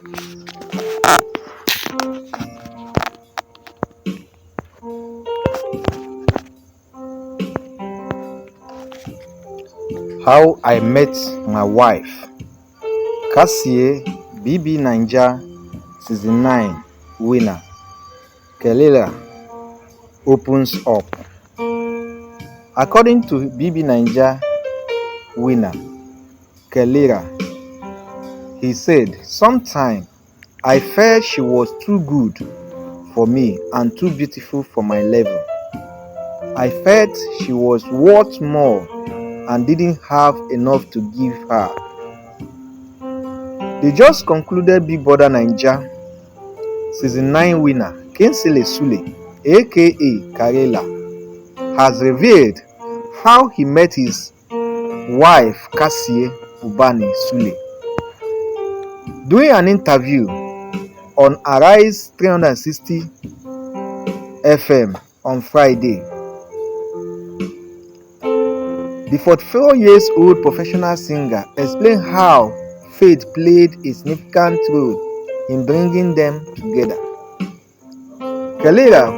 How I Met My Wife. Kassie BBN Season 9 Winner Kellyrae opens up. According to BBN winner Kellyrae, he said, "Sometime I felt she was too good for me and too beautiful for my level. I felt she was worth more and didn't have enough to give her." They just concluded Big Brother Naija Season 9 winner Kingsley Sule, aka Karela, has revealed how he met his wife Kassie BBN Sule. During an interview on Arise 360 FM on Friday, the 44-year-old professional singer explained how faith played a significant role in bringing them together. Kellyrae,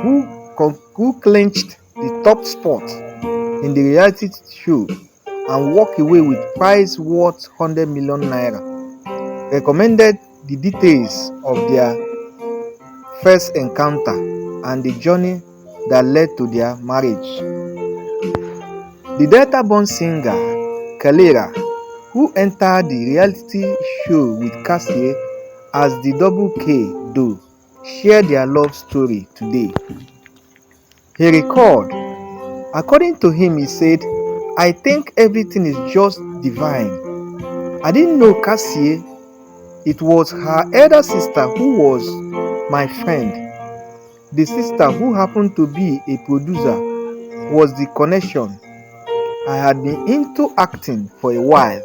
who clinched the top spot in the reality show and walked away with prize worth 100 million naira, recommended the details of their first encounter and the journey that led to their marriage. The Delta-born singer Kellyrae, who entered the reality show with Kassie as the Double K duo, shared their love story today. He recalled, according to him, he said, "I think everything is just divine. I didn't know Kassie. It was her elder sister who was my friend. The sister, who happened to be a producer, was the connection. I had been into acting for a while,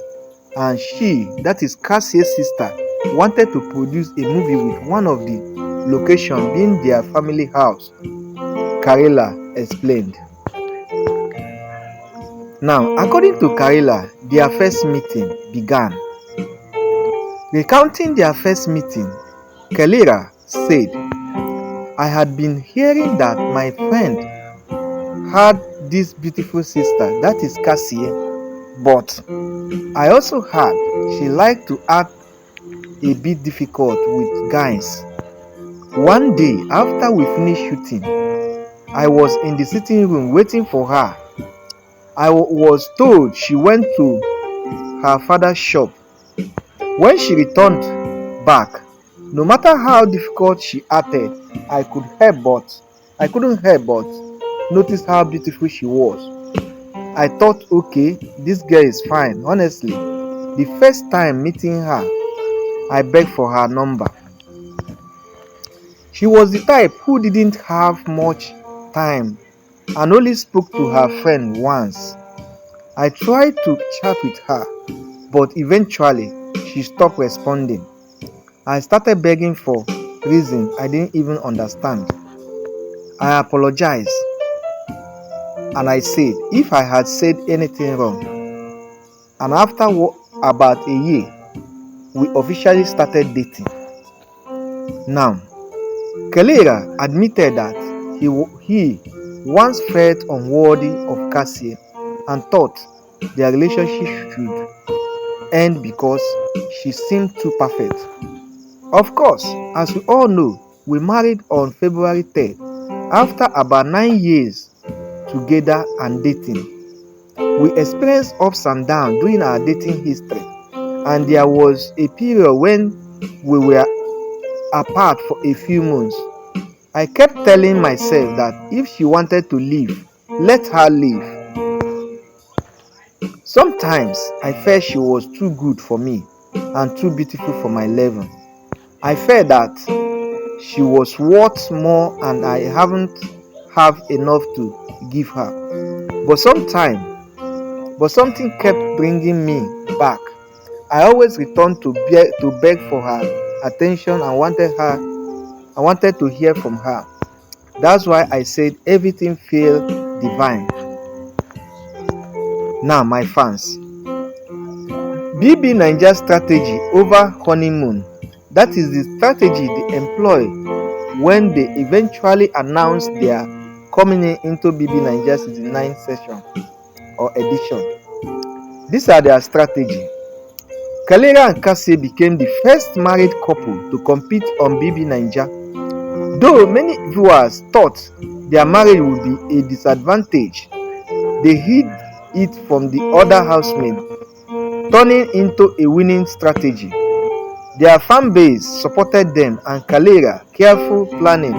and she, that is Kassie's sister, wanted to produce a movie with one of the locations being their family house," Karela explained. Now, according to Karela, their first meeting began. Recounting their first meeting, Kellyrae said, "I had been hearing that my friend had this beautiful sister, that is Kassie, but I also heard she liked to act a bit difficult with guys. One day after we finished shooting, I was in the sitting room waiting for her. I was told she went to her father's shop. When she returned back, no matter how difficult she acted, I couldn't help but notice how beautiful she was. I thought, okay, this girl is fine. Honestly, the first time meeting her, I begged for her number. She was the type who didn't have much time and only spoke to her friend once. I tried to chat with her, but eventually she stopped responding. I started begging for reasons I didn't even understand. I apologized and I said if I had said anything wrong. And after about a year, we officially started dating." Now, Kellyrae admitted that he once felt unworthy of Kassie and thought their relationship should end because she seemed too perfect. "Of course, as we all know, we married on February 3rd after about 9 years together and dating. We experienced ups and downs during our dating history, and there was a period when we were apart for a few months. I kept telling myself that if she wanted to leave, let her leave. Sometimes I felt she was too good for me and too beautiful for my level. I felt that she was worth more and I haven't have enough to give her. But something kept bringing me back. I always returned to beg for her attention and wanted to hear from her. That's why I said everything felt divine." Now, my fans, BB Naija strategy over honeymoon That is the strategy they employ when they eventually announce their coming into BB Naija season 9 session or edition. These are their strategy. Kellyrae and Kassie became the first married couple to compete on BB Naija. Though many viewers thought their marriage would be a disadvantage, they hid it from the other housemates, turning into a winning strategy. Their fan base supported them, and Kellyrae careful planning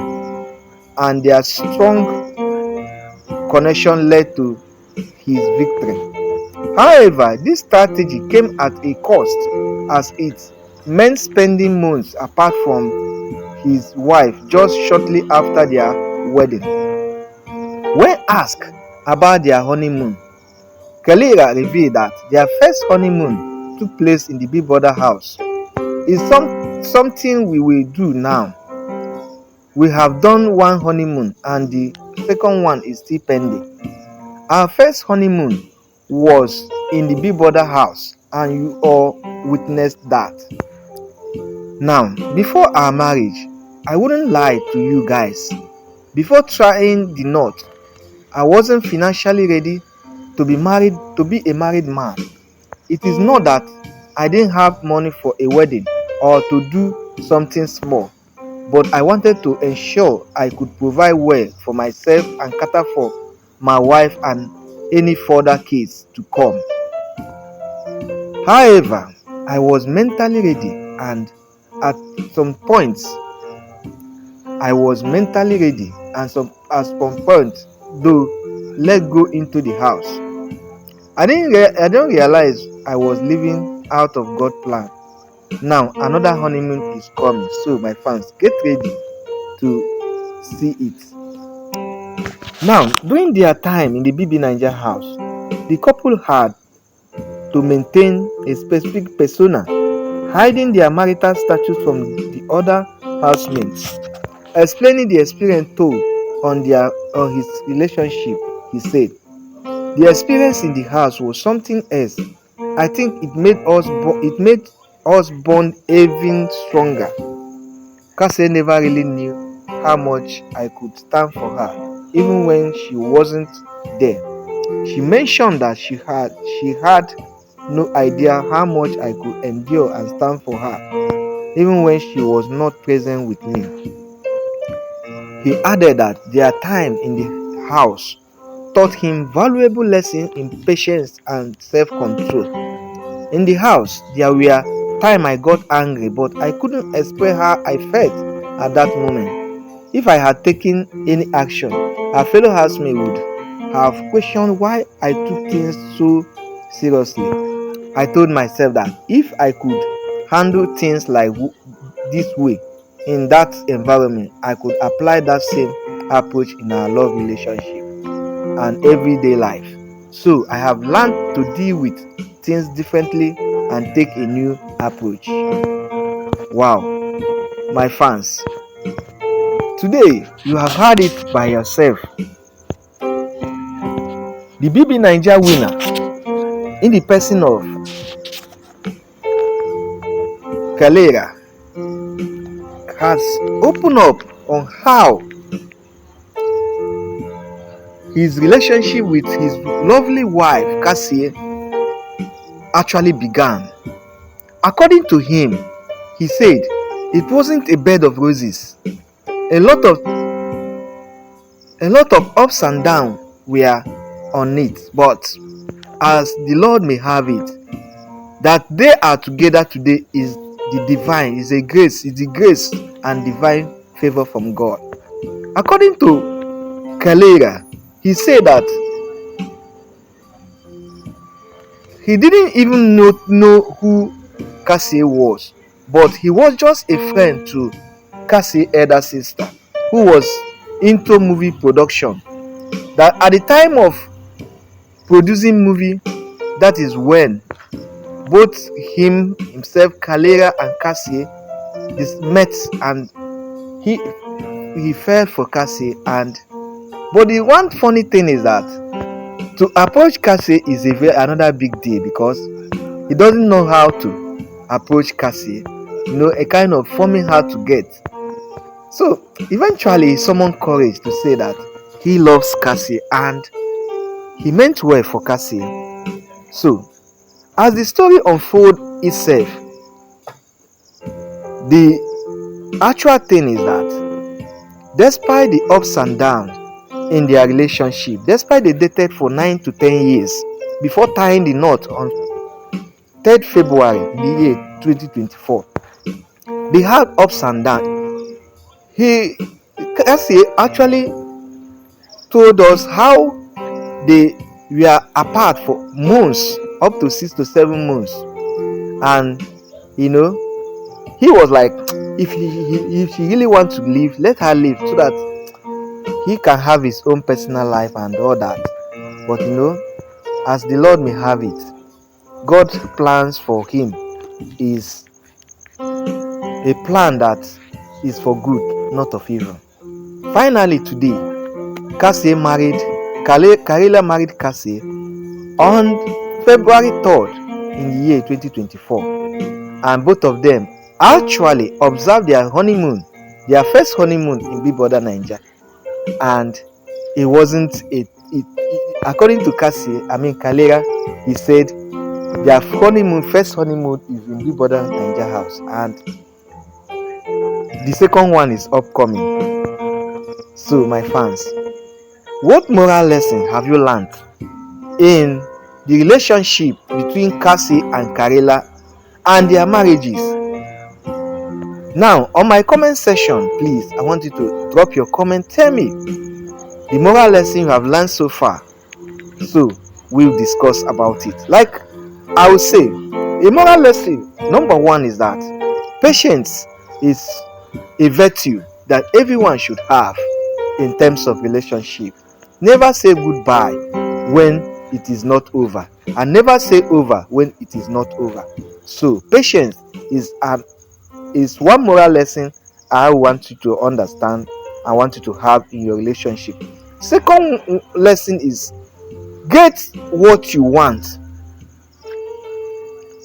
and their strong connection led to his victory. However, this strategy came at a cost, as it meant spending months apart from his wife just shortly after their wedding. When asked about their honeymoon, Kellyrae revealed that their first honeymoon took place in the Big Brother house. It's something we will do now. We have done one honeymoon and the second one is still pending. Our first honeymoon was in the Big Brother house, and you all witnessed that. Now, before our marriage, I wouldn't lie to you guys. Before trying the knot, I wasn't financially ready to be a married man. It is not that I didn't have money for a wedding or to do something small, but I wanted to ensure I could provide well for myself and cater for my wife and any further kids to come. However, I was mentally ready, and at some points though let go into the house. I didn't realize I was living out of God's plan. Now another honeymoon is coming, so my fans, get ready to see it. Now, during their time in the BB Naija house, the couple had to maintain a specific persona, hiding their marital status from the other housemates. Explaining the experience told on his relationship, he said, "The experience in the house was something else. I think it made us bond even stronger. Kassie never really knew how much I could stand for her, even when she wasn't there. She mentioned that she had no idea how much I could endure and stand for her, even when she was not present with me." He added that their time in the house taught him valuable lessons in patience and self-control. In the house, there were times I got angry, but I couldn't express how I felt at that moment. If I had taken any action, our fellow housemate would have questioned why I took things so seriously. I told myself that if I could handle things like this way in that environment, I could apply that same approach in our love relationship and everyday life. So I have learned to deal with things differently and take a new approach. Wow, my fans, today you have heard it by yourself. The BB Naija winner, in the person of Kellyrae, has opened up on how his relationship with his lovely wife Kassie actually began. According to him, he said it wasn't a bed of roses. A lot of ups and downs were on it, but as the Lord may have it, that they are together today is the grace and divine favor from God. According to Kellyrae, he said that he didn't even know who Kassie was, but he was just a friend to Kassie's elder sister who was into movie production. That at the time of producing movie, that is when both himself, Kellyrae and Kassie met, and he fell for Kassie. But the one funny thing is that to approach Kassie is another big deal, because he doesn't know how to approach Kassie. a kind of forming hard to get. So eventually he summoned courage to say that he loves Kassie and he meant well for Kassie. So as the story unfolds itself, the actual thing is that despite the ups and downs in their relationship, despite they dated for 9 to 10 years before tying the knot on 3rd February the year 2024, they had ups and downs. Kassie actually told us how they were apart for months, up to 6 to 7 months, and he was like, if she really wants to leave, let her leave so that he can have his own personal life and all that. But as the Lord may have it, God's plans for him is a plan that is for good, not of evil. Finally today, Kellyrae married Kassie on February 3rd in the year 2024, and both of them actually observed their first honeymoon in Big Brother Naija. And it wasn't according to Kellyrae, he said their first honeymoon is in Big Brother Naija house, and the second one is upcoming. So my fans, what moral lesson have you learned in the relationship between Kassie and Kellyrae and their marriages? Now on my comment section, please, I want you to drop your comment. Tell me the moral lesson you have learned so far, so we'll discuss about it. Like I would say, a moral lesson number 1 is that patience is a virtue that everyone should have in terms of relationship. Never say goodbye when it is not over, and never say over when it is not over. So patience is one moral lesson I want you to understand, I want you to have in your relationship. Second lesson is get what you want.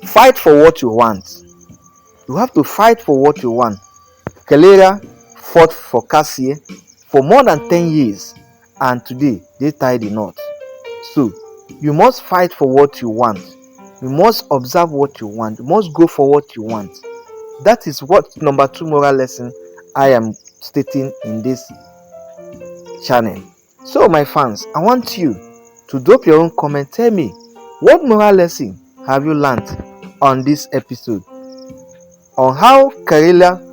Fight for what you want. You have to fight for what you want. Kellyrae fought for Kassie for more than 10 years, and today they tied the knot. So you must fight for what you want. You must observe what you want. You must go for what you want. That is what number 2 moral lesson I am stating in this channel. So my fans, I want you to drop your own comment. Tell me, what moral lesson have you learned on this episode on how Kellyrae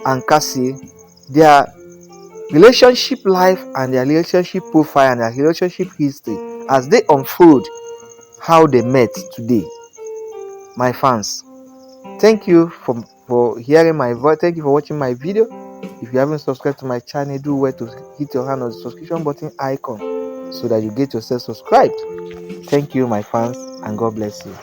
and Kassie, their relationship life and their relationship profile and their relationship history as they unfold, how they met today. My fans, thank you for hearing my voice. Thank you for watching my video. If you haven't subscribed to my channel, do well to hit your hand on the subscription button icon so that you get yourself subscribed. Thank you, my fans, and God bless you.